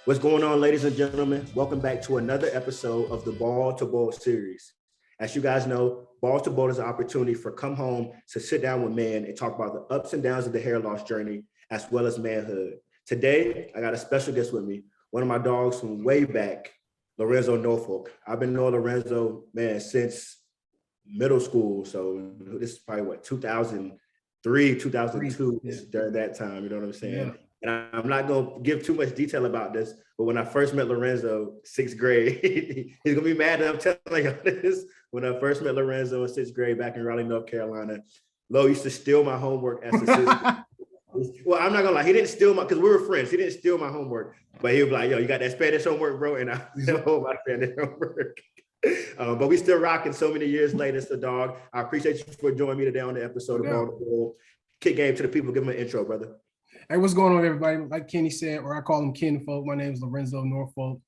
What's going on, ladies and gentlemen? Welcome back to another episode of the Ball to Bowl series. As you guys know, Ball to Bowl is an opportunity for come home to sit down with men and talk about the ups and downs of the hair loss journey, as well as manhood. Today, I got a special guest with me, one of my dogs from way back, Lorenzo Norfolk. I've been knowing Lorenzo, man, since middle school. So this is probably 2003, 2002, during that time, you know what I'm saying? Yeah. And I'm not going to give too much detail about this, but when I first met Lorenzo, sixth grade, he's going to be mad that I'm telling you this. When I first met Lorenzo in sixth grade back in Raleigh, North Carolina, Lo used to steal my homework as a sixth. Well, I'm not going to lie. He didn't steal because we were friends. He didn't steal my homework, but he would be like, yo, you got that Spanish homework, bro? And I hold my Spanish homework. But we still rocking so many years later. So, dog, I appreciate you for joining me today on the episode of Ball to Bowl. Kick game to the people. Give them an intro, brother. Hey, what's going on, everybody? Like Kenny said, or I call him Ken folk. My name is Lorenzo Norfolk.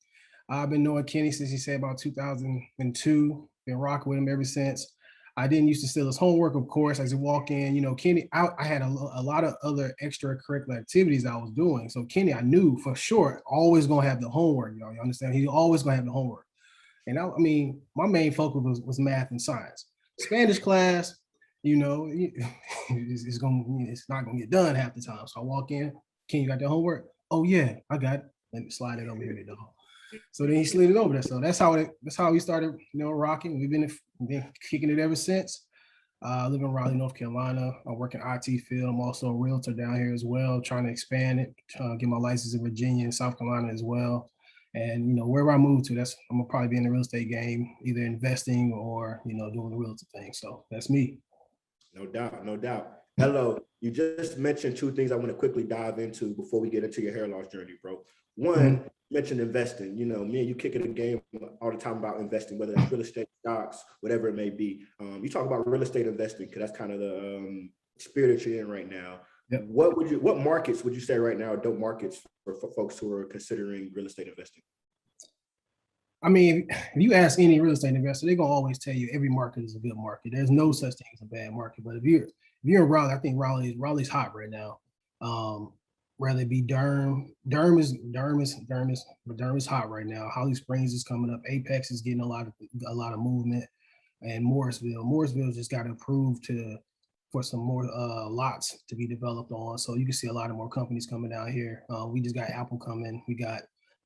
I've been knowing Kenny since he said about 2002. Been rocking with him ever since. I didn't used to steal his homework, of course, as he walk in. You know, Kenny, I had a lot of other extracurricular activities I was doing. So Kenny, I knew for sure, always gonna have the homework. You know, you understand? He's always gonna have the homework. And I mean, my main focus was math and science. Spanish class, you know, it's not gonna get done half the time. So I walk in, Ken, you got the homework? Oh yeah, I got it. Let me slide it over here, dog. So then he slid it over there. So that's how we started, you know, rocking. We've been kicking it ever since. I live in Raleigh, North Carolina. I work in IT field. I'm also a realtor down here as well, trying to expand it, trying to get my license in Virginia and South Carolina as well. And, you know, wherever I move to, I'm gonna probably be in the real estate game, either investing or, you know, doing the realtor thing. So that's me. No doubt, no doubt. Hello, you just mentioned two things I want to quickly dive into before we get into your hair loss journey, bro. One, you mentioned investing. You know, me and you kicking the game all the time about investing, whether that's real estate, stocks, whatever it may be. You talk about real estate investing because that's kind of the spirit that you're in right now. Yep. What markets would you say right now are dope markets for folks who are considering real estate investing? I mean, if you ask any real estate investor, they're gonna always tell you every market is a good market. There's no such thing as a bad market. But if you're in Raleigh, I think Raleigh's hot right now. Whether it be Durham is hot right now. Holly Springs is coming up. Apex is getting a lot of movement, and Morrisville just got approved for some more lots to be developed on. So you can see a lot of more companies coming down here. We just got Apple coming.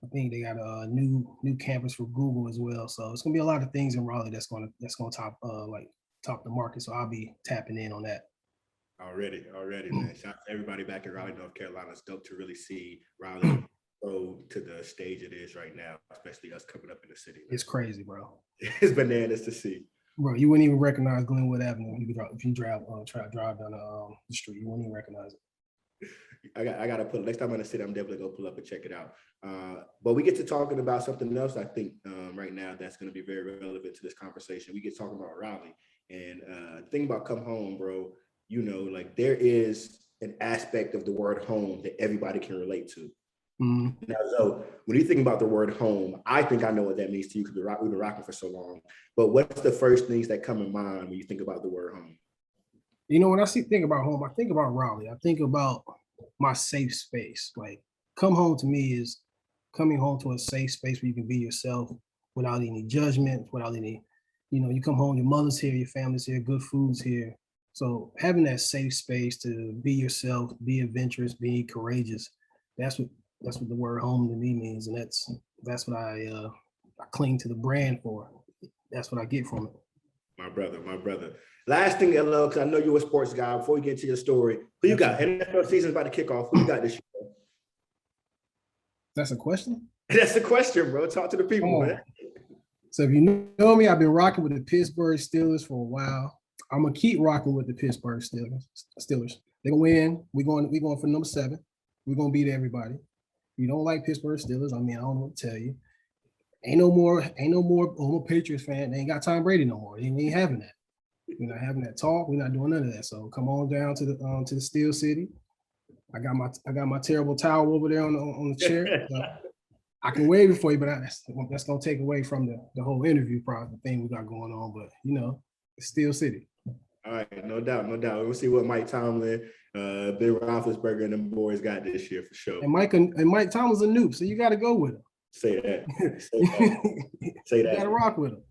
I think they got a new campus for Google as well. So it's gonna be a lot of things in Raleigh that's gonna top the market. So I'll be tapping in on that. Already, man. Shout out to everybody back in Raleigh, North Carolina. It's dope to really see Raleigh go to the stage it is right now, especially us coming up in the city. Man. It's crazy, bro. It's bananas to see. Bro, you wouldn't even recognize Glenwood Avenue if you drive down the street. You wouldn't even recognize it. I gotta next time I'm in the city, I'm definitely gonna pull up and check it out. But we get to talking about something else. I think right now that's gonna be very relevant to this conversation. We get talking about Raleigh and think about come home, bro. You know, like there is an aspect of the word home that everybody can relate to. Mm-hmm. Now, so when you think about the word home, I think I know what that means to you because we've been rocking for so long. But what's the first things that come in mind when you think about the word home? You know, when I think about home, I think about Raleigh. I think about my safe space. Like come home to me is coming home to a safe space where you can be yourself without any judgment, without any, you know, you come home, your mother's here, your family's here, good food's here. So having that safe space to be yourself, be adventurous, be courageous, that's what the word home to me means. And that's what I cling to the brand for. That's what I get from it. My brother. Last thing, LL, because I know you're a sports guy. Before we get to your story, who you got? NFL season's about to kick off. Who you got this year? That's a question? That's a question, bro. Talk to the people, man. So if you know me, I've been rocking with the Pittsburgh Steelers for a while. I'm gonna keep rocking with the Pittsburgh Steelers. They're gonna win. We're going for number 7. We're gonna beat everybody. If you don't like Pittsburgh Steelers, I mean, I don't know what to tell you. Ain't no more. I'm a Patriots fan. They ain't got Tom Brady no more. They ain't having that. We're not having that talk. We're not doing none of that. So come on down to the Steel City. I got my terrible towel over there on the chair. I can wave it for you, but that's gonna take away from the whole interview thing we got going on. But you know, it's Steel City. All right, no doubt, no doubt. We'll see what Mike Tomlin, Ben Roethlisberger, and them boys got this year for sure. And Mike Tomlin's a noob, so you got to go with him. Say that. Say that. Say that. You got to rock with him.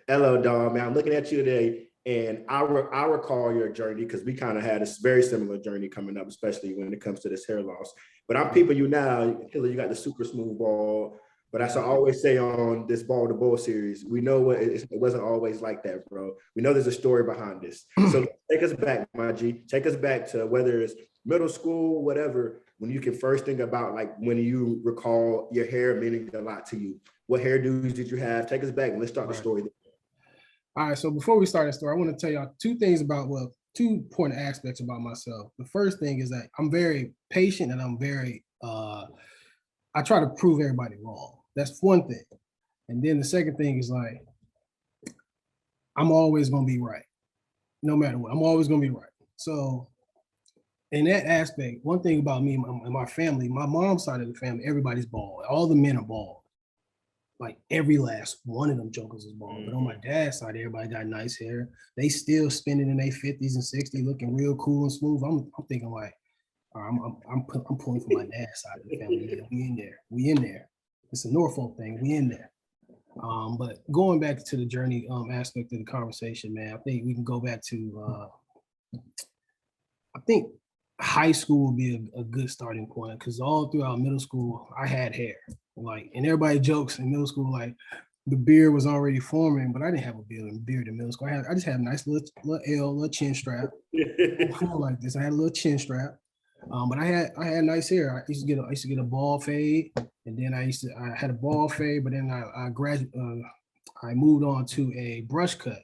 Hello, Dom. Man, I'm looking at you today, and I recall your journey because we kind of had a very similar journey coming up, especially when it comes to this hair loss. But I'm peeping you now. Hillary, you got the super smooth ball. But as I always say on this Ball to Bull series, we know it wasn't always like that, bro. We know there's a story behind this. So take us back, my G. Take us back to whether it's middle school, whatever, when you can first think about like when you recall your hair meaning a lot to you. What hairdos did you have? Take us back and let's start the story there. All right, so before we start the story, I want to tell y'all two important aspects about myself. The first thing is that I'm very patient and I'm very, I try to prove everybody wrong. That's one thing. And then the second thing is like, I'm always going to be right. No matter what, I'm always going to be right. So in that aspect, one thing about me and my family, my mom's side of the family, everybody's bald. All the men are bald. Like every last one of them jokers is bald. But on my dad's side, everybody got nice hair. They still spending in their 50s and 60s, looking real cool and smooth. I'm thinking like, I'm pulling for my dad's side of the family. Yeah, we in there. It's a Norfolk thing. We in there. But going back to the journey aspect of the conversation, man, I think we can go back to, I think high school would be a good starting point because all throughout middle school, I had hair. Like, and everybody jokes in middle school, like the beard was already forming, but I didn't have a beard in middle school. I just had a nice little chin strap. Like this. I had a little chin strap. But I had nice hair. I used to get a ball fade, and then I had a ball fade, but then I moved on to a brush cut.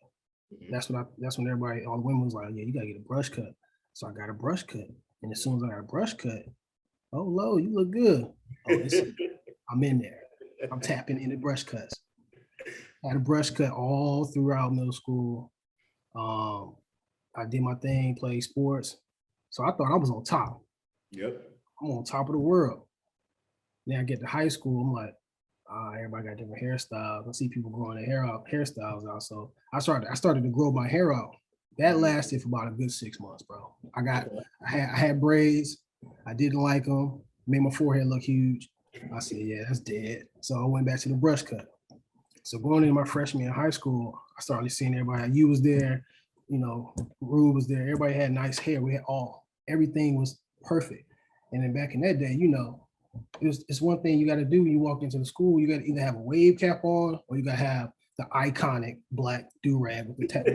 That's when all the women was like, yeah, you gotta get a brush cut. So I got a brush cut, and as soon as I got a brush cut, oh, Lo, you look good. Oh, I'm in there. I'm tapping into brush cuts. I had a brush cut all throughout middle school. I did my thing, played sports. So I thought I was on top. Yep. I'm on top of the world. Then I get to high school, I'm like, everybody got different hairstyles. I see people growing their hairstyles out. So I started to grow my hair out. That lasted for about a good 6 months, bro. I had braids. I didn't like them. Made my forehead look huge. I said, yeah, that's dead. So I went back to the brush cut. So going into my freshman year in high school, I started seeing everybody. You was there, Rue was there. Everybody had nice hair. Everything was perfect. And then back in that day, it's one thing you got to do when you walk into the school. You got to either have a wave cap on or you got to have the iconic black do-rag with the tap.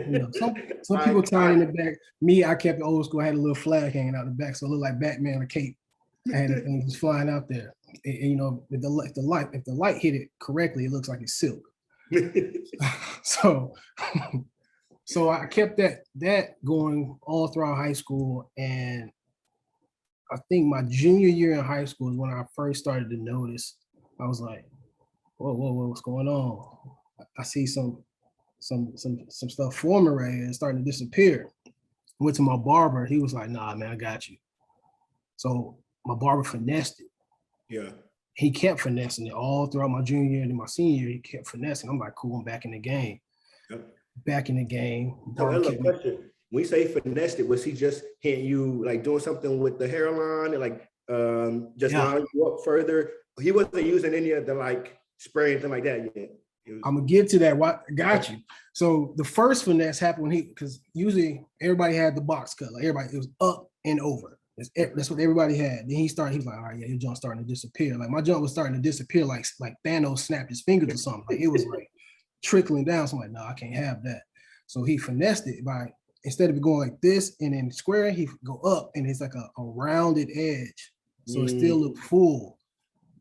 Some people tie in the back. Me, I kept it old school. I had a little flag hanging out the back, so it looked like Batman with a cape. I had it and just flying out there. And, if the light hit it correctly, it looks like it's silk. So I kept that going all throughout high school, and I think my junior year in high school is when I first started to notice. I was like, whoa, what's going on? I see some stuff forming right here and starting to disappear. Went to my barber. He was like, nah, man, I got you. So my barber finessed it. Yeah. He kept finessing it all throughout my junior year and my senior year. He kept finessing. I'm like, cool, I'm back in the game. Yep. Back in the game. So question. When you say finessed it, was he just hitting you like doing something with the hairline and like just lining you up further? He wasn't using any of the like spray, anything like that yet. I'm gonna get to that. Got you. So the first finesse happened when because usually everybody had the box cut. Like everybody, it was up and over. That's what everybody had. Then he was like, all right, yeah, your joint's starting to disappear. Like my joint was starting to disappear, like Thanos snapped his fingers or something. Like it was like trickling down. So I'm like, no, I can't have that. So he finessed it by instead of going like this and then square, he go up and it's like a rounded edge. So it still looked full.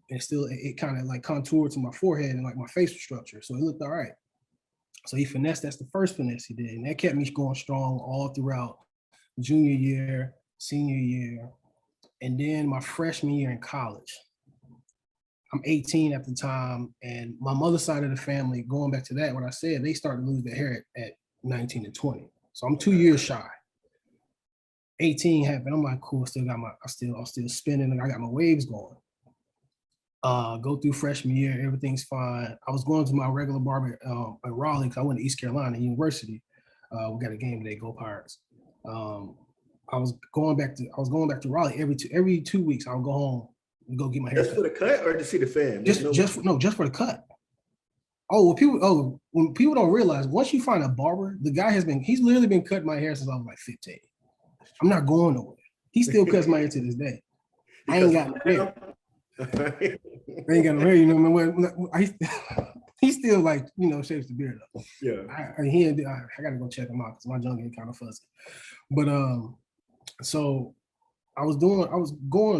And still it kind of like contoured to my forehead and like my facial structure. So it looked all right. So he finessed, that's the first finesse he did. And that kept me going strong all throughout junior year, senior year, and then my freshman year in college. I'm 18 at the time, and my mother's side of the family, going back to that, what I said, they started to lose their hair at 19 and 20. So I'm 2 years shy. 18 happened. I'm like, cool, I'm still spinning, and I got my waves going. Go through freshman year, everything's fine. I was going to my regular barber in Raleigh because I went to East Carolina University. We got a game today. Go Pirates. I was going back to Raleigh every 2 weeks. I'll go home and go get my hair Just for the cut or to see the fam? just for the cut. When people don't realize, once you find a barber, the guy he's literally been cutting my hair since I was like 15. I'm not going nowhere. He still cuts my hair to this day. I ain't got no hair. I ain't got no hair, you know what I mean? He still like, shaves the beard up. Yeah. I gotta go check him out because my junk getting kind of fuzzy. But so I was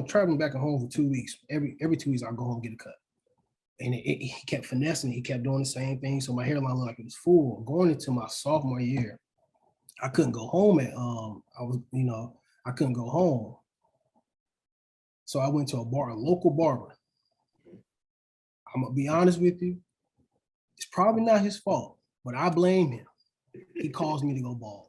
traveling back at home for 2 weeks. Every 2 weeks I'll go home and get a cut. And he kept finessing, he kept doing the same thing. So my hairline looked like it was full. Going into my sophomore year, I couldn't go home I couldn't go home. So I went to a local barber. I'm gonna be honest with you. It's probably not his fault, but I blame him. He caused me to go bald.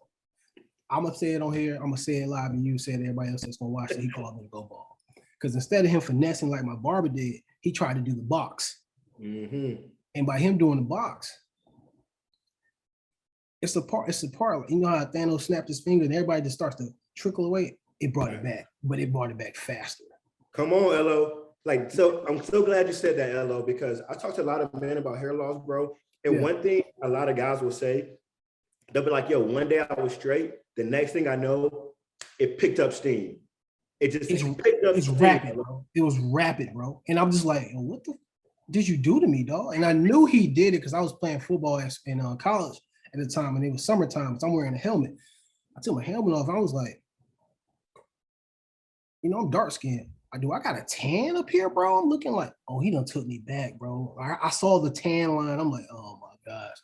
I'm gonna say it on here. I'm gonna say it live, and you say it to everybody else that's gonna watch it. He called me to go bald because instead of him finessing like my barber did, he tried to do the box. Mm-hmm. And by him doing the box, it's the part. You know how Thanos snapped his finger and everybody just starts to trickle away. It brought it back, but it brought it back faster. Come on, LO. So I'm so glad you said that, LO, because I talked to a lot of men about hair loss, bro. And one thing a lot of guys will say, they'll be like, yo, one day I was straight. The next thing I know, it picked up steam. Picked up steam. Rapid, bro. It was rapid, bro. And I'm just like, what the did you do to me, dog? And I knew he did it because I was playing football in college at the time, and it was summertime, so I'm wearing a helmet. I took my helmet off. I was like, I'm dark skinned. I got a tan up here, bro? I'm looking like, he done took me back, bro. I saw the tan line. I'm like, oh my gosh.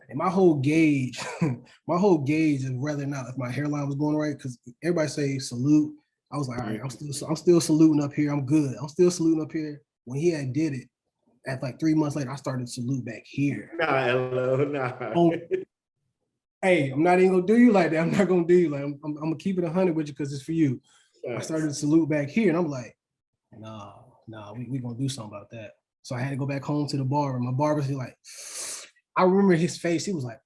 And my whole gauge is whether or not if my hairline was going right, because everybody say salute. I was like, all right, I'm still saluting up here. I'm good. I'm still saluting up here. When he had did it, at like 3 months later, I started to salute back here. Nah, LO. Hey, I'm not even gonna do you like that. I'm not gonna do you like. I'm gonna keep it 100 with you because it's for you. I started to salute back here, and I'm like, nah, we gonna do something about that. So I had to go back home to the barber. My barber's like, I remember his face. He was like,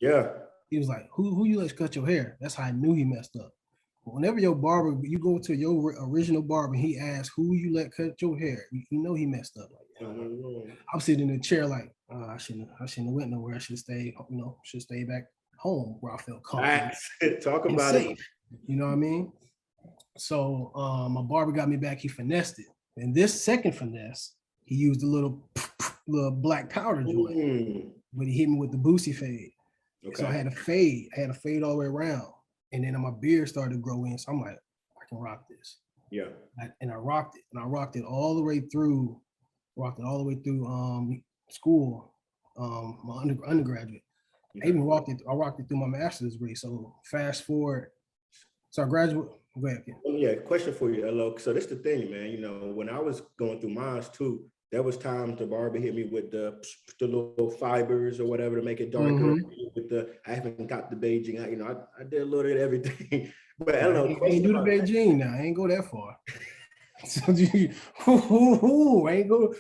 Yeah. He was like, who you let cut your hair? That's how I knew he messed up. But whenever your barber, you go to your original barber, and he asks who you let cut your hair, you know he messed up. Like, I'm sitting in the chair like, I shouldn't have went nowhere. I should stay, should stay back home where I felt comfortable. Talk about safe. You know what I mean? So my barber got me back. He finessed it, and this second finesse, he used a little black powder joint, but he hit me with the Boosie fade. Okay. So I had a fade. I had a fade all the way around, and then my beard started to grow in. So I'm like, I can rock this. Yeah. And I rocked it, and I rocked it all the way through. School, my undergraduate. Okay. I even rocked it through my master's degree. So fast forward. So I graduated. Go ahead. Yeah, question for you, LO. So this is the thing, man. When I was going through mine too, there was times the barber hit me with the little fibers or whatever to make it darker. Mm-hmm. I haven't got the Beijing. I did a little bit of everything. But LO, I ain't do the Beijing now. I ain't go that far. So I ain't go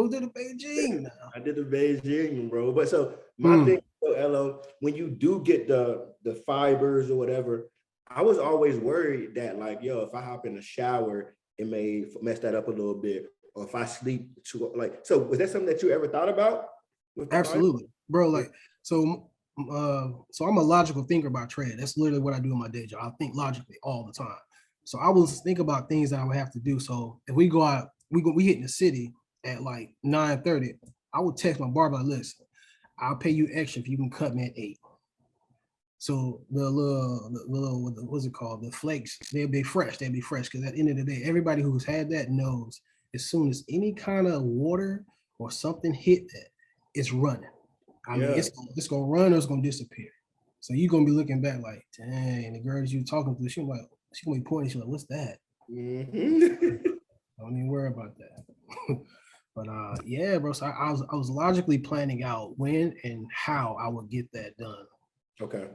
to the Beijing now. I did the Beijing, bro. But so my thing, LO, when you do get the fibers or whatever, I was always worried that if I hop in the shower, it may mess that up a little bit, or if I sleep too So was that something that you ever thought about? Absolutely, bro. So I'm a logical thinker by trade. That's literally what I do in my day job. I think logically all the time. So I will think about things that I would have to do. So if we go out, we hit in the city at like 9:30, I would text my barber, listen, I'll pay you extra if you can cut me at 8. So the little what's it called? The flakes, they'll be fresh. Because at the end of the day, everybody who's had that knows as soon as any kind of water or something hit that, it's running. I mean, it's gonna run or it's gonna disappear. So you're gonna be looking back like, dang, the girl that you talking to, she's gonna be pointing, she's like, what's that? Mm-hmm. Don't even worry about that. But yeah, bro. So I was logically planning out when and how I would get that done. Okay.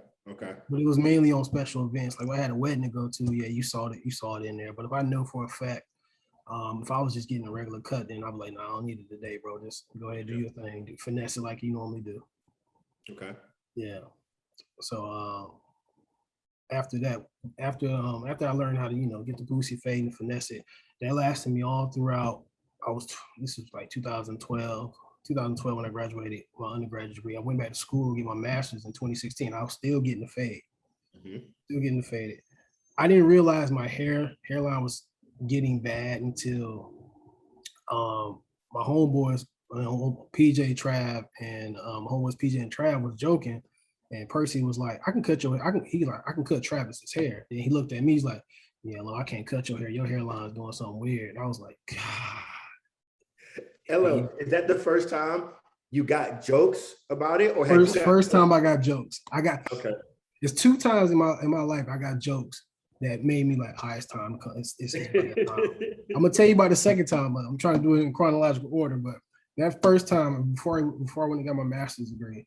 But it was mainly on special events. Like I had a wedding to go to. Yeah, you saw it in there. But if I know for a fact, if I was just getting a regular cut, then I'd be like, no, I don't need it today, bro. Just go ahead and do your thing. Finesse it like you normally do. Okay. Yeah. So after that, after I learned how to, get the boosie fade and finesse it, that lasted me all throughout. This was like 2012 when I graduated my undergraduate degree. I went back to school to get my master's in 2016. I was still getting the fade, still getting the faded. I didn't realize my hairline was getting bad until my homeboys, PJ Trav and homeboys PJ and Trav was joking, and Percy was like, "I can cut your hair. I can cut Travis's hair." And he looked at me, he's like, "Yeah, look, I can't cut your hair. Your hairline is doing something weird." And I was like, "God." Hello, is that the first time you got jokes about it, or had First time I got jokes. Okay. There's 2 times in my life I got jokes that made me like, "Hi, it's time. It's time." I'm gonna tell you about the second time, but I'm trying to do it in chronological order. But that first time, before I went and got my master's degree,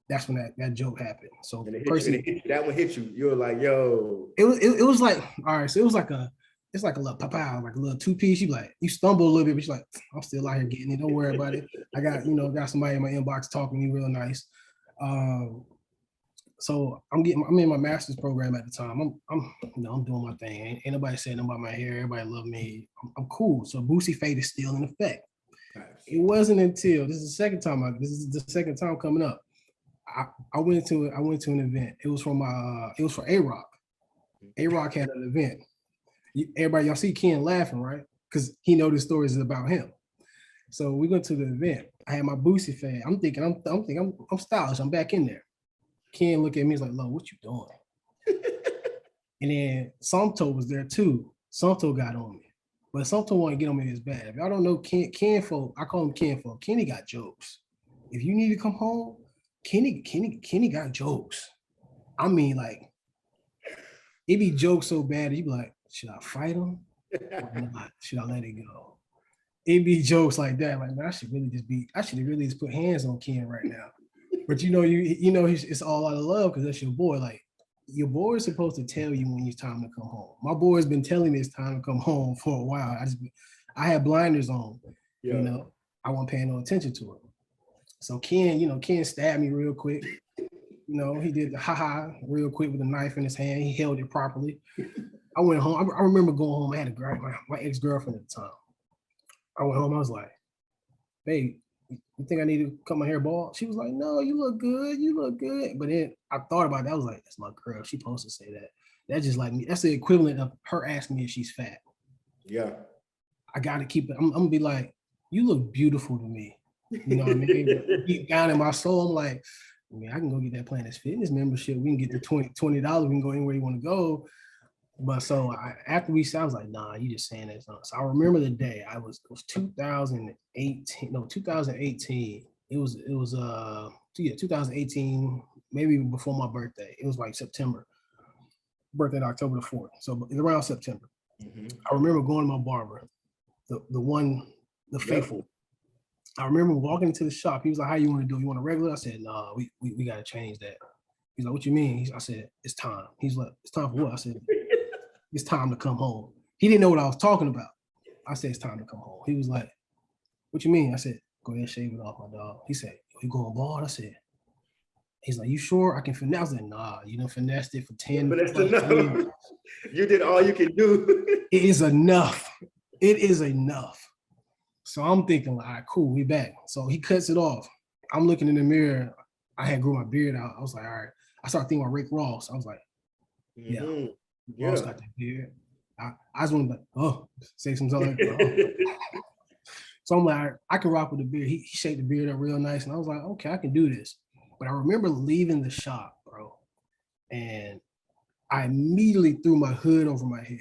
that's when that joke happened. So that one hit you. You were like, "Yo." It was like, all right. So it was like it's like a little pow, like a little 2-piece. You stumble a little bit, but you're like, "I'm still out here getting it. Don't worry about it. I got somebody in my inbox talking to me real nice." So I'm in my master's program at the time. I'm doing my thing. Ain't nobody saying about my hair. Everybody love me. I'm cool. So Boosie Fade is still in effect. Nice. It wasn't until this is the second time coming up. I went to an event. It was for A-Rock. A-Rock had an event. Everybody, y'all see Ken laughing, right? Because he know the stories is about him. So we went to the event. I had my Boosie Fade. I'm thinking I'm stylish. I'm back in there. Ken look at me, he's like, "Lo, what you doing?" And then Somto was there too. Somto got on me. But Somto wanted to get on me as bad. If y'all don't know Ken folk, I call him Ken folk. Kenny got jokes. If you need to come home, Kenny got jokes. I mean, like, it be jokes so bad, you be like, should I fight him? Or not? Should I let it go? It be jokes like that. Like, man, I should really just put hands on Ken right now. But it's all out of love because that's your boy. Like, your boy is supposed to tell you when it's time to come home. My boy has been telling me it's time to come home for a while. I had blinders on. Yeah. I wasn't paying no attention to it. So Ken stabbed me real quick. He did the ha real quick with a knife in his hand. He held it properly. I went home. I remember going home. I had my ex-girlfriend at the time. I went home. I was like, "Babe, you think I need to cut my hair bald?" She was like, "No, you look good. You look good." But then I thought about it. I was like, "That's my girl. She's supposed to say that." That's just like me. That's the equivalent of her asking me if she's fat. Yeah. I got to keep it. I'm going to be like, "You look beautiful to me." You know what I mean? Deep down in my soul, I'm like, "Man, I can go get that Planet Fitness membership. We can get the $20. We can go anywhere you want to go." But so after we said, I was like, "Nah, you just saying that." So I remember the day. It was 2018. No, 2018. It was 2018, maybe before my birthday. It was like September. Birthday October the 4th. So around September. Mm-hmm. I remember going to my barber, the faithful. Yep. I remember walking into the shop. He was like, "How you want to do? You want a regular?" I said, "Nah, we got to change that." He's like, "What you mean?" I said, "It's time." He's like, "It's time for what?" I said, "It's time to come home." He didn't know what I was talking about. I said, "It's time to come home." He was like, "What you mean?" I said, "Go ahead, shave it off, my dog." He said, "You going bald?" I said, he's like, "You sure I can finesse?" I said, "Nah, you done finessed it for 10 years. You did all you can do." It is enough. It is enough. So I'm thinking, like, all right, cool, we back. So he cuts it off. I'm looking in the mirror. I had grew my beard out. I was like, all right. I started thinking about Rick Ross. I was like, yeah, Ross got that beard. I just want to, say something like, So I'm like, all right, I can rock with the beard. He shaped the beard up real nice. And I was like, okay, I can do this. But I remember leaving the shop, bro. And I immediately threw my hood over my head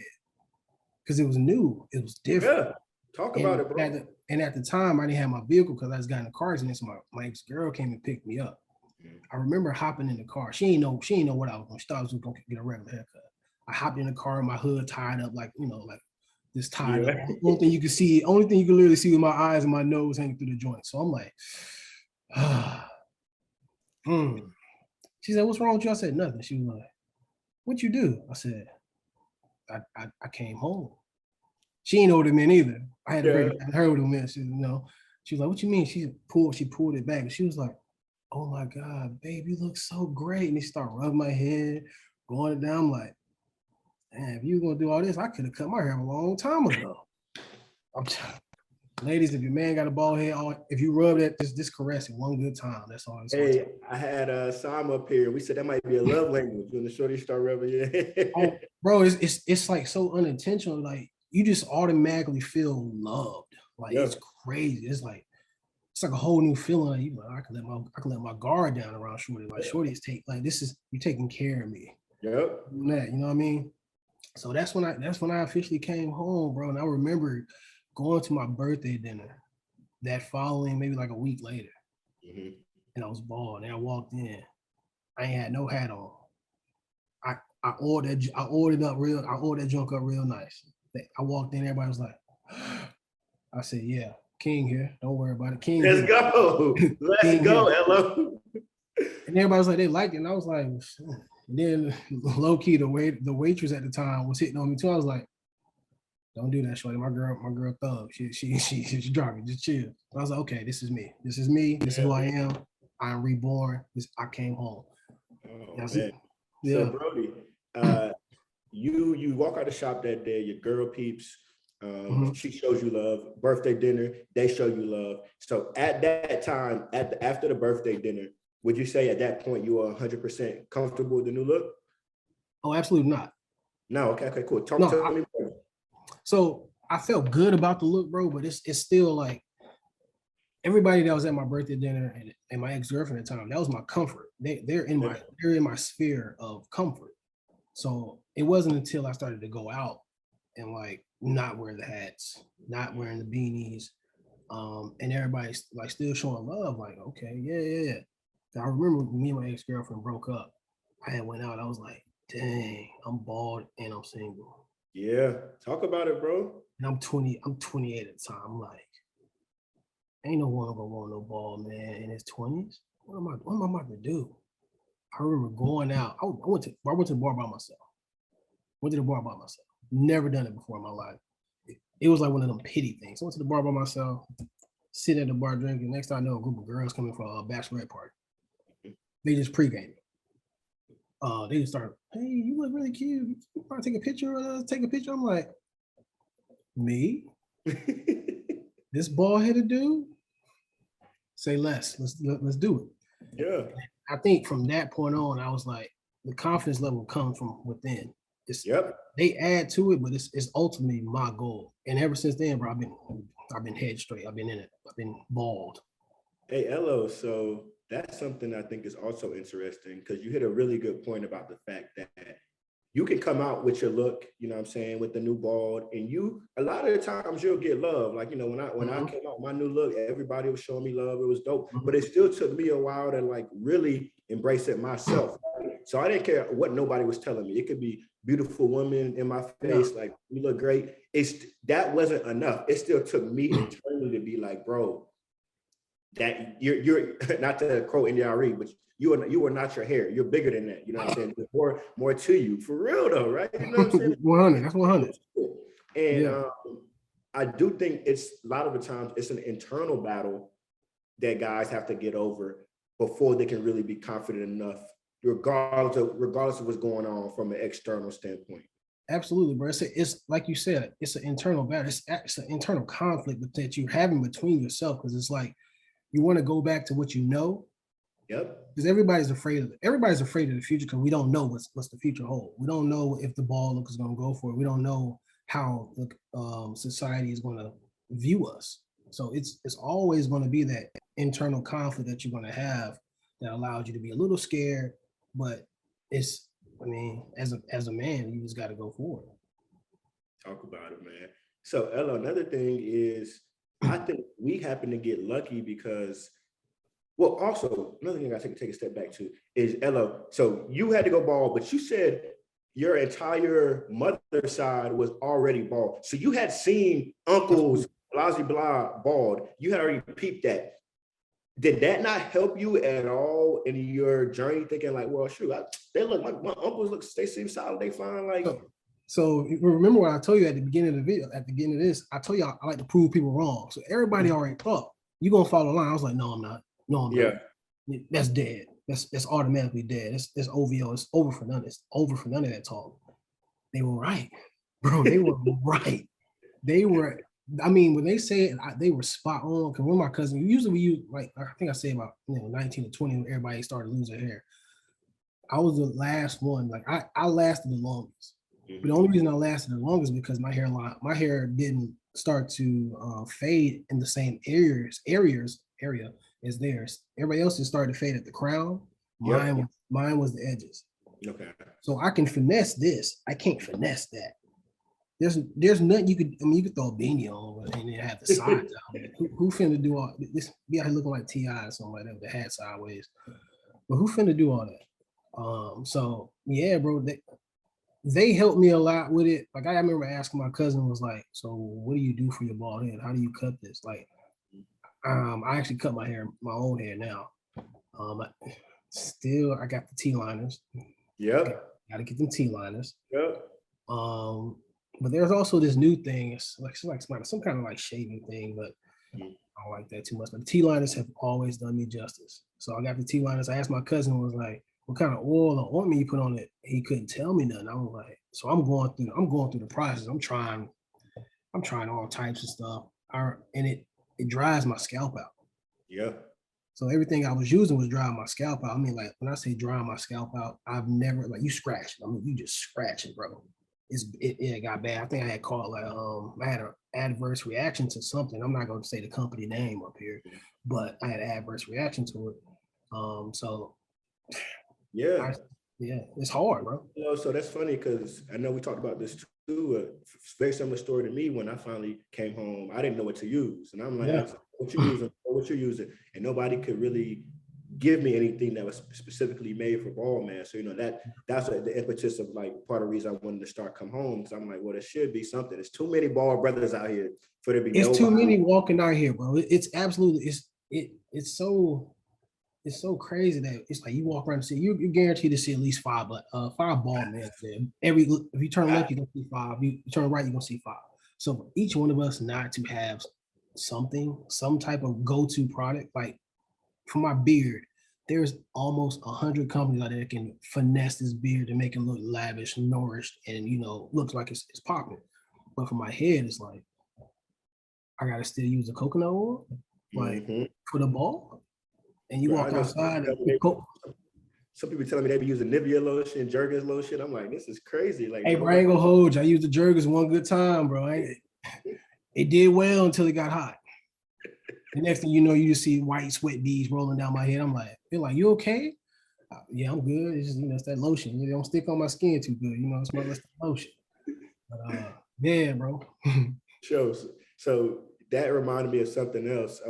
because it was new. It was different. Yeah. Talk about it, bro. And at the time, I didn't have my vehicle because I just got in the car accident. So my ex-girl came and picked me up. I remember hopping in the car. She ain't know what I was going to. She thought I was going to get a regular haircut. I hopped in the car, my hood tied up like this tied up. Only thing you can literally see with my eyes and my nose hanging through the joint. So I'm like, She said, "What's wrong with you?" I said, "Nothing." She was like, "What you do?" I said, I came home. She ain't know what it meant either. I had to break it down her what it meant. She was like, "What you mean?" She pulled it back. And she was like, oh my God, babe, you look so great. And he start rubbing my head, going down. I'm like, man, if you were gonna do all this, I could have cut my hair a long time ago. I'm ladies, if your man got a bald head, if you rub that, just caress it one good time. That's all. Hey, I had Sam up here. We said that might be a love language when the shorty start rubbing your head. Oh, bro, it's like so unintentional. Like you just automatically feel loved. Like it's crazy. It's like a whole new feeling. Like, I can let my guard down around Shorty. Like Shorty's you taking care of me. Yep. That, you know what I mean? So that's when I officially came home, bro. And I remember going to my birthday dinner that following, maybe like a week later. Mm-hmm. And I was bald. And I walked in. I ain't had no hat on. I ordered that junk up real nice. I walked in, everybody was like, I said, yeah, King here. Don't worry about it. King. Let's here. go. Let's go, hello. And everybody was like, they liked it. And I was like, and then low key, the waitress at the time was hitting on me too. I was like, don't do that, shorty. My girl thug. She's driving. Just chill. I was like, okay, this is me. This is me. This is who I am. I'm reborn. I came home. Oh, man. Yeah. So Brody, you walk out the shop that day, your girl peeps, she shows you love, birthday dinner, they show you love. So at that time, after the birthday dinner, would you say at that point you were 100% comfortable with the new look? Oh, absolutely not. No, okay, cool. Tell me more. So I felt good about the look, bro, but it's still like everybody that was at my birthday dinner and my ex-girlfriend at the time, that was my comfort. They're in my sphere of comfort. So it wasn't until I started to go out and like not wear the hats, not wearing the beanies, and everybody's like still showing love. Like, okay, yeah. I remember me and my ex-girlfriend broke up. I had went out. I was like, dang, I'm bald and I'm single. Yeah, talk about it, bro. And I'm 28 at the time. I'm like, ain't no one gonna want no bald man in his 20s. What am I about to do? I remember going out. I went to the bar by myself. Never done it before in my life. It was like one of them pity things. I went to the bar by myself, sitting at the bar drinking. Next time I know, a group of girls coming for a bachelorette party. They just pregame. They just start, hey, you look really cute. You want to take a picture? I'm like, me? This bald-headed dude? Say less. Let's do it. Yeah. I think from that point on, I was like, the confidence level comes from within. They add to it, but it's ultimately my goal. And ever since then, bro, I've been head straight. I've been in it. I've been bald. Hey, Elo, so that's something I think is also interesting because you hit a really good point about the fact that you can come out with your look, you know what I'm saying, with the new bald, and a lot of the times you'll get love. Like, you know, when I came out with my new look, everybody was showing me love. It was dope, but it still took me a while to like really embrace it myself. So I didn't care what nobody was telling me. It could be beautiful women in my face, like, you look great. That wasn't enough. It still took me internally to be like, bro, that you're not to quote NDRE, but you are not your hair. You're bigger than that. You know what I'm saying? There's more to you, for real though, right? You know what I'm saying? 100. That's 100. And I do think it's a lot of the times it's an internal battle that guys have to get over before they can really be confident enough, regardless of what's going on from an external standpoint. Absolutely, bro. It's like you said, it's an internal battle. It's an internal conflict that you're having between yourself, because it's like you want to go back to what you know. Yep. Because everybody's afraid of the future, because we don't know what's the future hold. We don't know if the ball look is going to go for it. We don't know how the society is going to view us. So it's always going to be that internal conflict that you're going to have that allows you to be a little scared, but as a man, you just got to go forward. Talk about it, man. So Ella, another thing is, I think we happen to get lucky because, well, also another thing I take a step back to is, Ella, so you had to go bald, but you said your entire mother's side was already bald. So you had seen uncles, blah, blah, bald. You had already peeped that. Did that not help you at all in your journey, thinking like, well, shoot, they look like my uncles they seem solid, they fine, like. So remember what I told you at the beginning of the video, at the beginning of this, I told you I like to prove people wrong. So everybody already thought, you gonna follow the line. I was like, no, I'm not. That's dead. That's automatically dead. It's OVO. It's over for none. It's over for none of that talk. They were right, bro. They were right. They were. I mean, when they said they were spot on. Because one of my cousins, usually we use like I think I say about 19 to 20 when everybody started losing hair. I was the last one. Like I lasted the longest. But the only reason I lasted the longest is because my hair didn't start to fade in the same area as theirs. Everybody else just started to fade at the crown. Mine was the edges. Okay. So I can finesse this. I can't finesse that. There's nothing you could. I mean, you could throw a beanie on and then have the sides out. Who finna do all this? Be out here looking like T.I. or something like that with the hat sideways. But who finna do all that? So yeah, bro. They helped me a lot with it. Like I remember asking my cousin, was like, "So what do you do for your bald head? How do you cut this?" Like, I actually cut my own hair now. Still, I got the T-liners. Yep. Got to get them T-liners. Yep. But there's also this new thing. It's like some kind of like shaving thing, but I don't like that too much. But the T-liners have always done me justice. So I got the T-liners. I asked my cousin, was like, what kind of oil or ointment you put on it? He couldn't tell me nothing. I was like, so I'm going through the process. I'm trying all types of stuff. And it dries my scalp out. Yeah. So everything I was using was drying my scalp out. I mean, like when I say drying my scalp out, I've never like you scratch it. I mean, you just scratch it, bro. It got bad. I think I had caught like I had an adverse reaction to something. I'm not going to say the company name up here, but I had an adverse reaction to it. So yeah, it's hard, bro. So that's funny because I know we talked about this too. Very similar story to me when I finally came home. I didn't know what to use, and I'm like, "What you using? What you using?" And nobody could really give me anything that was specifically made for bald man. So that's the impetus of like part of the reason I wanted to start Come Home, because I'm like, well, there should be something. There's too many bald brothers out here for there to be. It's too many walking out here, bro. It's absolutely it's so crazy that it's like you walk around and see you're guaranteed to see at least five bald men there. If you turn left, you're gonna see five. You turn right, you're gonna see five. So for each one of us not to have some type of go-to product, like for my beard, there's almost 100 companies out there that can finesse this beard to make it look lavish, nourished, and looks like it's popping. But for my head, it's like I gotta still use the coconut oil, like for the ball. And you walk outside and some people telling me they be using Nivea lotion, Jergens lotion. I'm like, this is crazy. Like, hey, bro, I ain't gonna hold you. I used the Jergens one good time, bro. It did well until it got hot. The next thing you know, you just see white sweat beads rolling down my head. I'm like, they're like, you okay? Yeah, I'm good. It's just, it's that lotion. It don't stick on my skin too good. It's my lotion. But yeah, bro. So that reminded me of something else.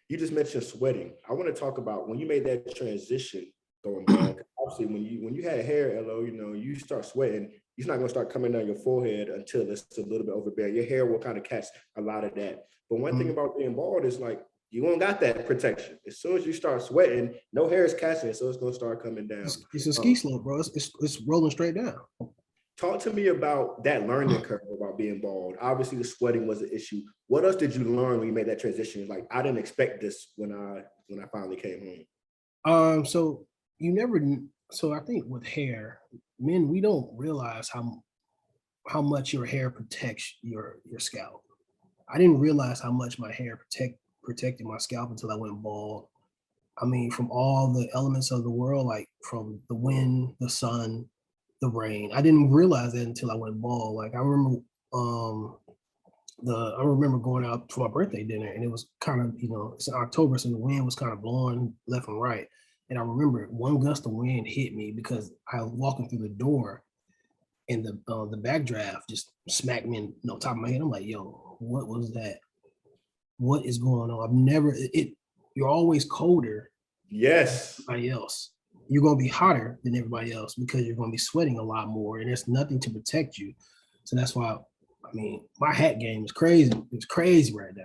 You just mentioned sweating. I want to talk about when you made that transition going bald. Obviously, when you had hair, LO, you start sweating. It's not going to start coming down your forehead until it's a little bit overbearing. Your hair will kind of catch a lot of that. But one thing about being bald is like you won't got that protection. As soon as you start sweating, no hair is catching it, so it's going to start coming down. It's a ski slope, bro. It's rolling straight down. Talk to me about that learning curve about being bald. Obviously, the sweating was an issue. What else did you learn when you made that transition? Like, I didn't expect this when I finally came home. So I think with hair, men, we don't realize how much your hair protects your scalp. I didn't realize how much my hair protected my scalp until I went bald. I mean, from all the elements of the world, like from the wind, the sun, the rain. I didn't realize that until I went bald. Like I remember I remember going out to my birthday dinner, and it was kind of, it's in October, so the wind was kind of blowing left and right. And I remember one gust of wind hit me because I was walking through the door, and the backdraft just smacked me in top of my head. I'm like, yo, what was that? What is going on? You're always colder. Yes. Than everybody else. You're going to be hotter than everybody else because you're going to be sweating a lot more, and there's nothing to protect you. So that's why, I mean, my hat game is crazy. It's crazy right now.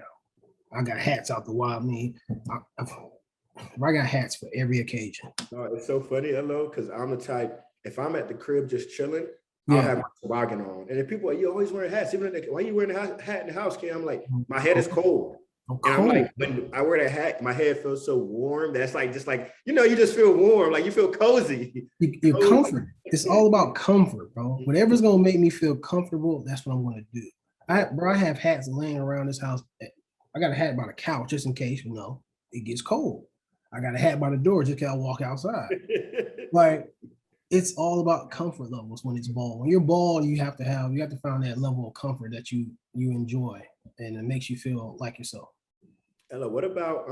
I got hats out the wild. I mean, I got hats for every occasion. No, it's so funny, LO, because I'm the type, if I'm at the crib just chilling, I'll have my toboggan on. And if people are, you always wearing hats, even why are you wearing a hat in the house, Kim? I'm like, my head is cold. I'm And I'm cold. like, when I wear that hat, my head feels so warm. That's like, just like, you know, you just feel warm, like you feel cozy. You're comfort. It's all about comfort, bro. Whatever's gonna make me feel comfortable, that's what I'm gonna do. I have hats laying around this house. I got a hat by the couch just in case, you know, it gets cold. I got a hat by the door just in case I walk outside. Like, it's all about comfort levels when it's bald. When you're bald, you have to find that level of comfort that you enjoy, and it makes you feel like yourself. Ella, what about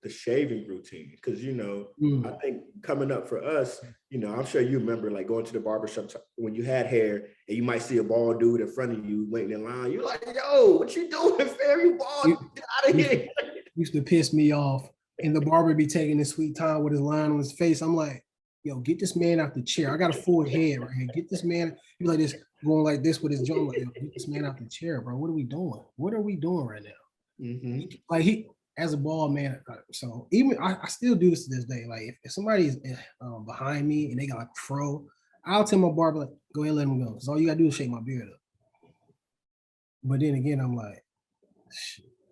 the shaving routine? Because you know, I Mm. think coming up for us, you know, I'm sure you remember like going to the barbershop when you had hair and you might see a bald dude in front of you waiting in line. You're like, yo, what you doing, fam? You bald? You, Get out of used to, here. used to piss me off. And the barber be taking his sweet time with his line on his face. I'm like, yo, get this man out the chair. I got a full head right here. Get this man. He like this, going like this with his jaw. Like, yo, get this man out the chair, bro. What are we doing? What are we doing right now? Mm-hmm. Like he, as a bald man, so even I still do this to this day. Like if somebody's behind me and they got like a fro, I'll tell my barber, like, go ahead and let him go. Because all you gotta do is shake my beard up. But then again, I'm like,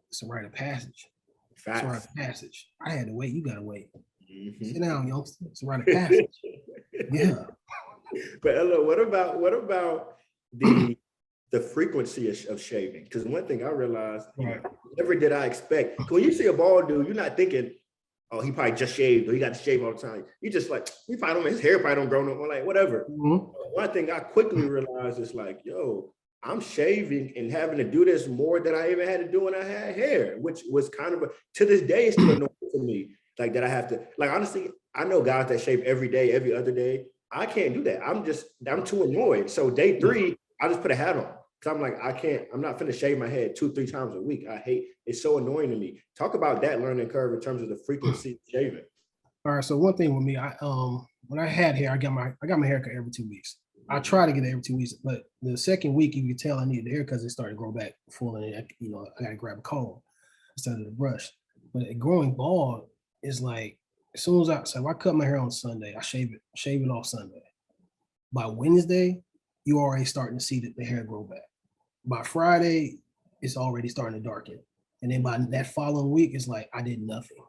it's a rite of passage. It's a rite Facts. of passage. I had to wait. You gotta wait. Mm-hmm. Sit down, youngster. It's a rite of passage. Yeah. But Ella, what about the frequency of shaving? Because one thing I realized, you know, Right. never did I expect. When you see a bald dude, you're not thinking, oh, he probably just shaved or he got to shave all the time. You just like, he probably don't, his hair probably don't grow no more, like whatever. Mhm. One thing I quickly realized is like, yo, I'm shaving and having to do this more than I even had to do when I had hair, which was kind of to this day, it's still annoying to me. Like that I have to, like, honestly, I know guys that shave every day, every other day. I can't do that. I'm too annoyed. So day 3, I just put a hat on. Cause I'm like, I'm not finna shave my head 2-3 times a week. I hate, it's so annoying to me. Talk about that learning curve in terms of the frequency of shaving. All right. So one thing with me, I when I had hair, I got my haircut every 2 weeks. I try to get it every 2 weeks, but the second week you could tell I needed the hair because it started to grow back full, and I got to grab a comb instead of the brush. But growing bald is like as soon as if I cut my hair on Sunday, I shave it off Sunday. By Wednesday, you already starting to see the hair grow back. By Friday, it's already starting to darken, and then by that following week, it's like I did nothing.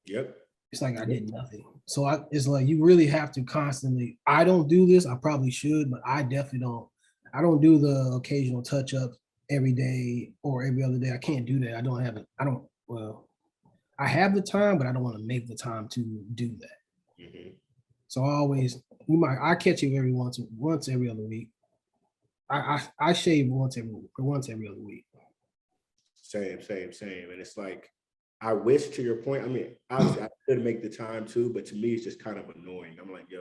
Yep. It's like I did nothing. So it's like you really have to constantly. I don't do this. I probably should, but I definitely don't. I don't do the occasional touch up every day or every other day. I can't do that. I don't have it. I don't. Well, I have the time, but I don't want to make the time to do that. Mm-hmm. So I catch it once every other week. I shave once every other week. Same. And it's like, I wish, to your point, I mean, obviously I could make the time too, but to me, it's just kind of annoying. I'm like, yo,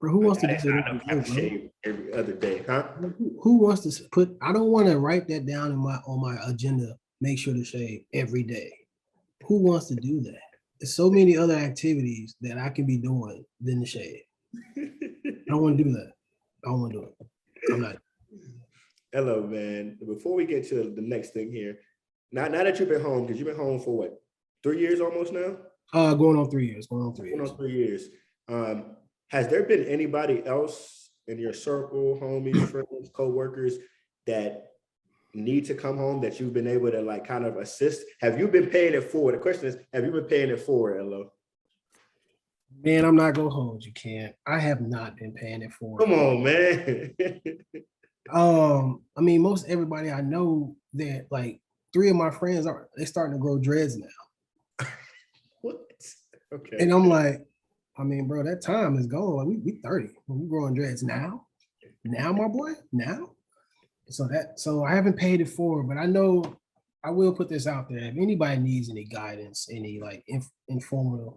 Bro, who wants to do I don't have that? to shave every other day, huh? Who wants to put? I don't want to write that down on my agenda. Make sure to shave every day. Who wants to do that? There's so many other activities that I can be doing than to shave. I don't want to do that. I don't want to do it. I'm not. Hello, man. Before we get to the next thing here, now that you've been home, because you've been home for what, 3 years almost now? Going on 3 years. Going on 3 years. Going on 3 years. Has there been anybody else in your circle, homies, friends, co-workers that need to come home that you've been able to like kind of assist? Have you been paying it forward? The question is, have you been paying it forward, Elo? Man, I'm not gonna hold you, Ken. I have not been paying it forward. Come on, man. I mean, most everybody I know that like 3 of my friends they starting to grow dreads now. What? Okay. And I'm like, I mean, bro, that time is gone. Like we 30. When we growing dreads now. Now, my boy, now. So I haven't paid it forward, but I know I will put this out there. If anybody needs any guidance, any like informative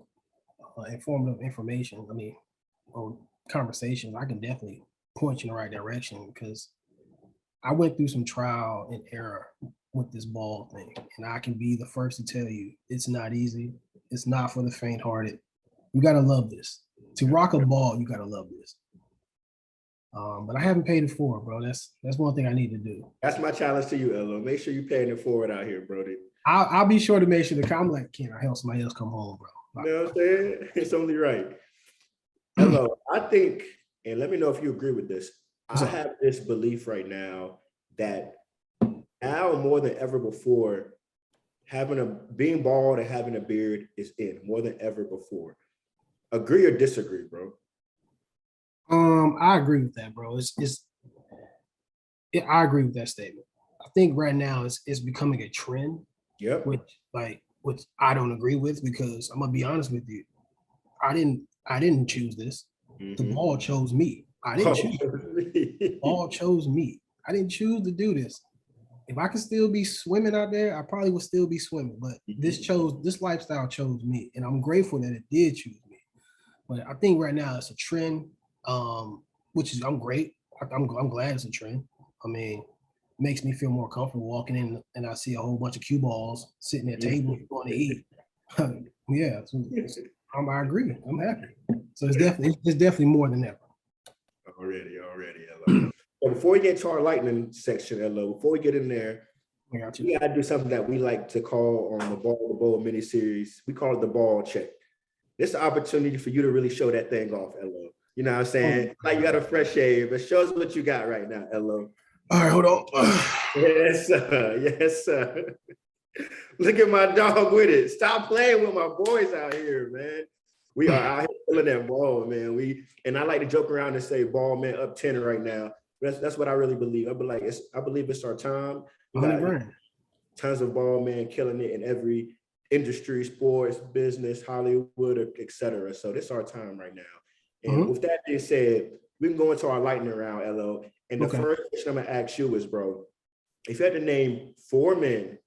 information, I mean, or conversations, I can definitely point you in the right direction because I went through some trial and error with this ball thing, and I can be the first to tell you it's not easy. It's not for the faint-hearted. You gotta love this. To rock a ball, you gotta love this. But I haven't paid it forward, bro. That's one thing I need to do. That's my challenge to you, Elo. Make sure you're paying it forward out here, Brody. I'll be sure to make sure to come. I'm like, can I help somebody else come home, bro? You know what I'm saying? It's only right. Elo, I think, and let me know if you agree with this. I have this belief right now that now more than ever before, being bald and having a beard is in more than ever before. Agree or disagree, bro? I agree with that, bro. I agree with that statement. I think right now it's becoming a trend, Yep. which I don't agree with, because I'm gonna be honest with you. I didn't choose this. The ball chose me. I didn't choose it. The ball chose me. I didn't choose to do this. If I could still be swimming out there, I probably would still be swimming. But this lifestyle chose me, and I'm grateful that it did choose me. But I think right now it's a trend, which is I'm great. I'm glad it's a trend. I mean, it makes me feel more comfortable walking in and I see a whole bunch of cue balls sitting at tables going to eat. Yeah, so I agree. I'm happy. So it's definitely more than ever. Already, hello. So before we get to our lightning section, hello, before we get in there, we gotta do something that we like to call on the Ball the Bowl mini series. We call it the ball check. This is an opportunity for you to really show that thing off, hello. You know what I'm saying? Like you got a fresh shave, but show us what you got right now, hello. All right, hold on. Yes, sir. Yes, sir. Look at my dog with it. Stop playing with my boys out here, man. We are out here feeling that ball, man. And I like to joke around and say, ball man up 10 right now. That's what I really believe. I believe it's our time. We got tons of ball man killing it in every industry, sports, business, Hollywood, etc. So this is our time right now. And with that being said, we can go into our lightning round, LO. And the first question I'm gonna ask you is, bro, if you had to name 4 men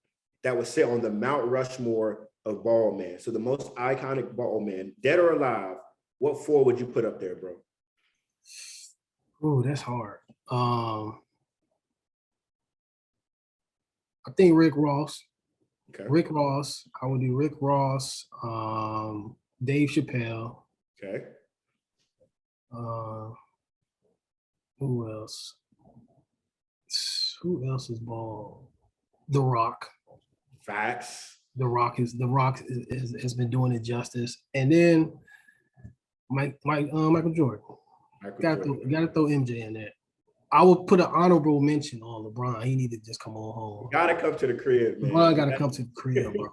that would sit on the Mount Rushmore of ball men, so the most iconic ball men, dead or alive, what 4 would you put up there, bro? Oh, that's hard. I think Rick Ross. Okay. Rick Ross. I would do Rick Ross, Dave Chappelle. Okay. Who else? Who else is bald? The Rock. Facts. The Rock has been doing it justice. And then Michael Jordan. Got to throw MJ in there. I would put an honorable mention on LeBron. He need to just come on home. Gotta come to the crib, man. LeBron gotta come to the crib, bro.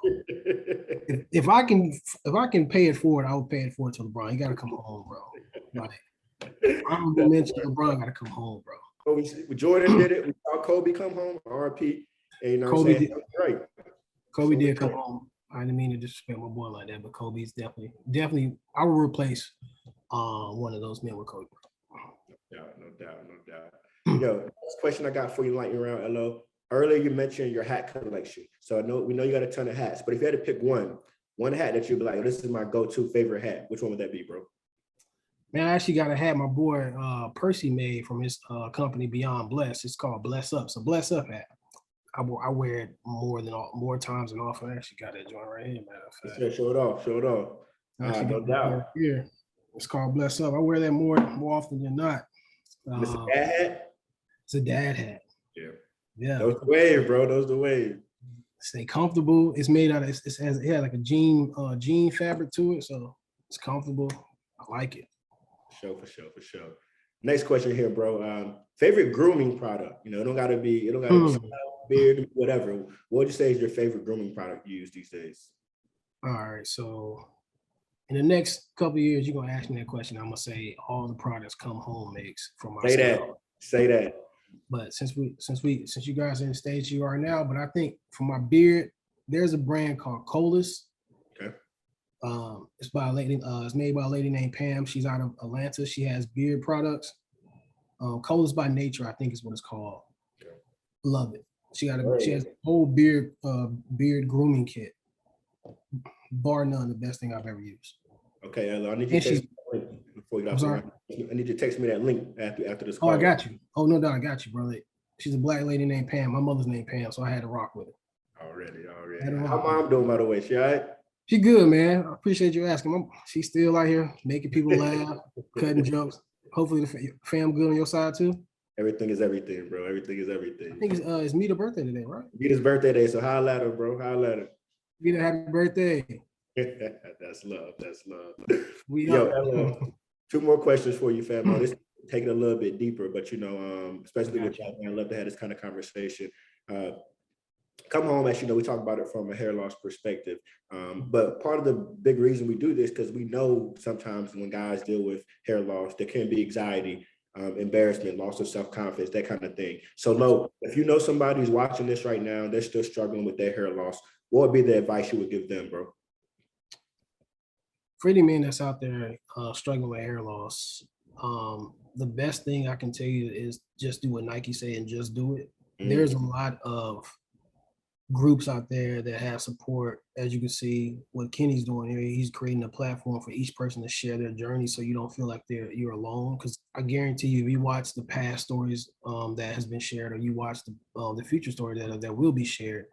if I can pay it forward, I would pay it forward to LeBron. He gotta come home, bro. Like, honorable mention, LeBron gotta come home, bro. Jordan did it. We saw Kobe come home. RP. And you know Kobe did. Right. Kobe did come home. I didn't mean to disrespect my boy like that, but Kobe's definitely. I will replace one of those men with Kobe. No doubt. Yo, next question I got for you, lightning round, LO. Earlier you mentioned your hat collection. So we know you got a ton of hats, but if you had to pick one hat that you'd be like, this is my go-to favorite hat, which one would that be, bro? Man, I actually got a hat my boy Percy made from his company Beyond Bless. It's called Bless Up. So Bless Up hat. I wear it more times than often. I actually got that joint right here, man. Show it off. No doubt. Here. It's called Bless Up. I wear that more often than not. It's a dad hat? It's a dad hat. Yeah. Those the wave, bro. Those the wave. Stay comfortable. It's made out of it has like a jean fabric to it, so it's comfortable. I like it. For sure. Next question here, bro. Favorite grooming product? You know, it don't gotta be beard, whatever. What would you say is your favorite grooming product you use these days? All right, so in the next couple of years, you're gonna ask me that question. I'm gonna say all the products Come Home makes from my Say that. But since you guys are in the stage you are now, but I think for my beard, there's a brand called Colas. Okay. It's by a lady. It's made by a lady named Pam. She's out of Atlanta. She has beard products. Colas by Nature, I think is what it's called. Okay. Love it. She has a whole beard grooming kit. Bar none, the best thing I've ever used. Okay, I need you to text me before you got I need you to text me that link after this call. Oh, I got you. Oh, no doubt, I got you, brother. She's a black lady named Pam. My mother's named Pam, so I had to rock with her. Already. How mom doing, by the way? She all right? She good, man. I appreciate you asking. She's still out here making people laugh, cutting jokes. Hopefully the fam good on your side too. Everything is everything, bro. Everything is everything. I think it's Mita's birthday today, right? Mita's birthday day, so holla at her, bro. Holla at her. Mita, happy birthday. That's love. Yo, 2 more questions for you, fam. This take it a little bit deeper, but especially with y'all, I love to have this kind of conversation. come home, as you know, we talk about it from a hair loss perspective. But part of the big reason we do this, because we know sometimes when guys deal with hair loss, there can be anxiety, embarrassment, loss of self-confidence, that kind of thing. So Lo, if you know somebody who's watching this right now, they're still struggling with their hair loss, what would be the advice you would give them, bro? For any man that's out there struggling with hair loss, the best thing I can tell you is just do what Nike say and just do it. There's a lot of groups out there that have support. As you can see, what Kenny's doing here, he's creating a platform for each person to share their journey, so you don't feel like you're alone. Because I guarantee you, if you watch the past stories that has been shared, or you watch the future story that will be shared,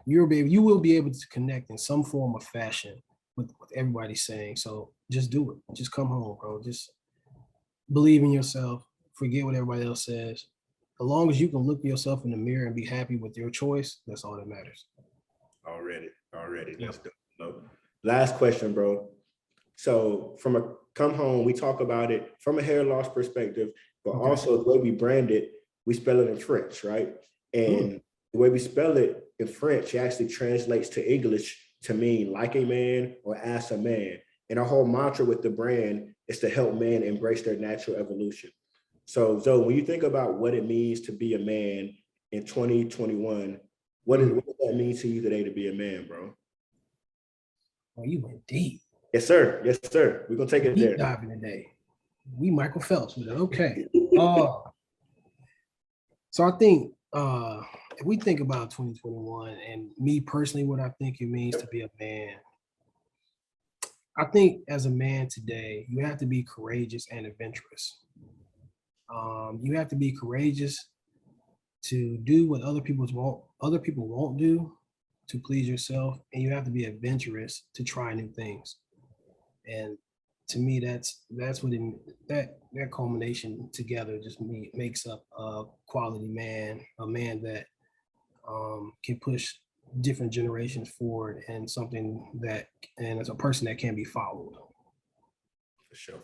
you will be able to connect in some form or fashion with everybody saying. So just do it. Just come home, bro. Just believe in yourself. Forget what everybody else says. As long as you can look yourself in the mirror and be happy with your choice, that's all that matters. Already. Yeah. That's good. No. Last question, bro. So from a come home, we talk about it from a hair loss perspective, but also the way we brand it, we spell it in French, right? And the way we spell it in French, it actually translates to English to mean like a man or as a man. And our whole mantra with the brand is to help men embrace their natural evolution. So when you think about what it means to be a man in 2021, what does that mean to you today to be a man, bro? Oh, you went deep. Yes, sir. Yes, sir. We're gonna take it Deep there. diving today. We Michael Phelps with it. Okay. So I think if we think about 2021 and me personally, what I think it means to be a man, I think as a man today, you have to be courageous and adventurous. You have to be courageous to do what other people won't do to please yourself, and you have to be adventurous to try new things. And to me, that's what that culmination together just makes up a quality man, a man that can push different generations forward, and as a person that can be followed. For sure.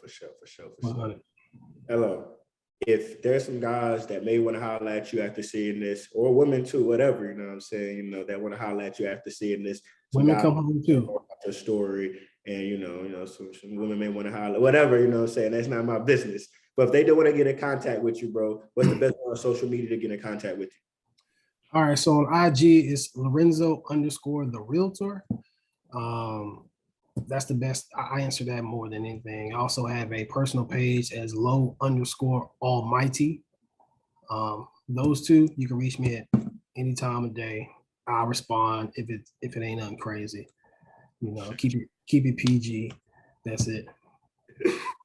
100. Hello. If there's some guys that may want to holler at you after seeing this, or women too, whatever, you know what I'm saying, that want to holler at you after seeing this. Women come home too. Their story, and some women may want to holler, whatever, you know what I'm saying. That's not my business. But if they do want to get in contact with you, bro, what's the best way on social media to get in contact with you? All right, so on IG it's Lorenzo _ the realtor. That's the best. I answer that more than anything. I also have a personal page as Low _ Almighty. Those two, you can reach me at any time of day. I'll respond if it ain't nothing crazy. Keep it PG. That's it.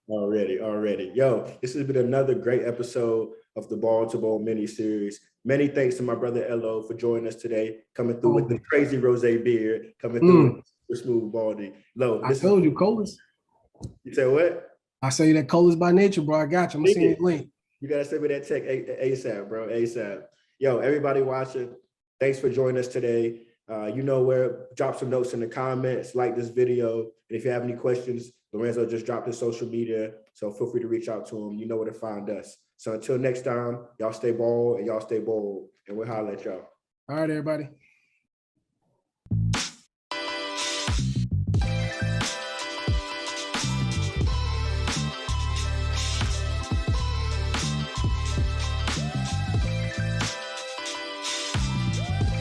Already. Yo, this has been another great episode of the Ball to Ball mini series. Many thanks to my brother Elo for joining us today, coming through with the crazy rose beard, coming through with the smooth baldy. Lo, I told you, Colas. You said what? I say you that Colas by nature, bro. I got you. I'm gonna send you the link. You gotta send me that tech ASAP, bro. ASAP. Yo, everybody watching, thanks for joining us today. Where, drop some notes in the comments, like this video. And if you have any questions, Lorenzo just dropped his social media, so feel free to reach out to him. You know where to find us. So until next time, y'all stay ball and y'all stay bold, and we'll holler at y'all. All right, everybody.